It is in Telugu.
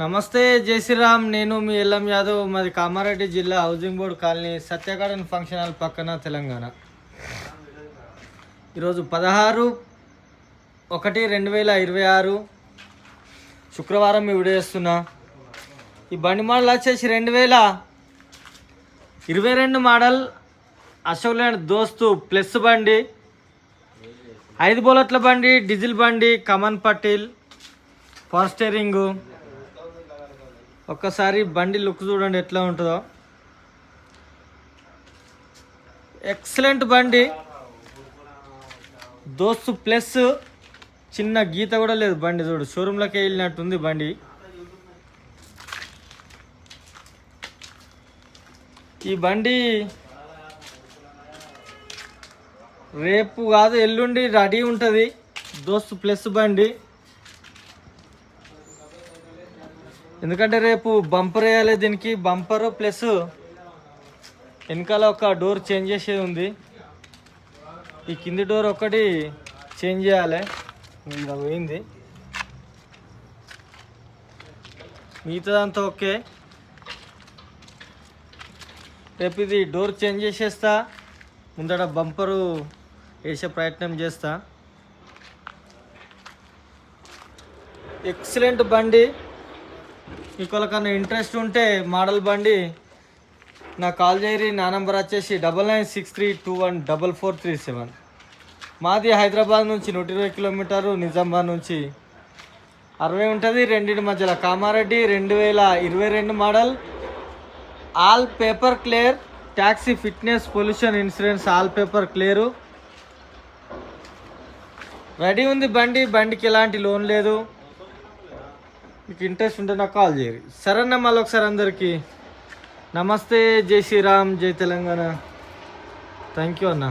నమస్తే జై శ్రీరామ్. నేను మీ ఎల్ఎం యాదవ్. మాది కామారెడ్డి జిల్లా హౌసింగ్ బోర్డ్ కాలనీ సత్య గార్డెన్ ఫంక్షన్ హాల్ పక్కన తెలంగాణ. ఈరోజు 16/1/2026 శుక్రవారం ఈ వీడియో చేస్తున్నా. ఈ బండి మోడల్ వచ్చేసి 2022 మోడల్ అశోక్ లేలాండ్ దోస్తు ప్లస్ బండి, 5 బోలట్ల బండి, డీజిల్ బండి, కమన్ పట్టిల్, పవర్ స్టీరింగు. ఒక్కసారి బండి లుక్ చూడండి ఎట్లా ఉంటుందో. ఎక్సలెంట్ బండి, దోస్తు ప్లస్. చిన్న గీత కూడా లేదు బండి. చూడు, షోరూంలోకి వెళ్ళినట్టుంది బండి. ఈ బండి రేపు కాదు ఎల్లుండి రెడీ ఉంటుంది. దోస్తు ప్లస్ బండి. ఎందుకంటే రేపు బంపర్ వేయాలి దీనికి. బంపర్ ప్లస్ వెనకాల ఒక డోర్ చేంజ్ చేసేది ఉంది. ఈ కింది డోర్ ఒకటి చేంజ్ చేయాలి, ఇలా పోయింది. మిగతాదంతా ఓకే. రేపు ఇది డోర్ చేంజ్ చేసేస్తా, ముందట బంపరు వేసే ప్రయత్నం చేస్తా. ఎక్సలెంట్ బండి. మీకు కన్నా ఇంట్రెస్ట్ ఉంటే మోడల్ బండి నాకు కాల్ చేయరి. నా నంబర్ వచ్చేసి 9963214437. మాది హైదరాబాద్ నుంచి 120 కిలోమీటరు, నిజామాబాద్ నుంచి 60 ఉంటుంది. రెండింటి మధ్యలో Kamareddy. 2022 model, all paper clear, taxi, fitness, pollution insurance all paper clear. Ready ఉంది బండి. బండికి ఎలాంటి లోన్ లేదు. మీకు ఇంట్రెస్ట్ ఉంటే నాకు కాల్ చేయరు. సరేనా? మళ్ళీ ఒకసారి అందరికీ నమస్తే, జై శ్రీరామ్, జై తెలంగాణ. థ్యాంక్ యూ అన్న.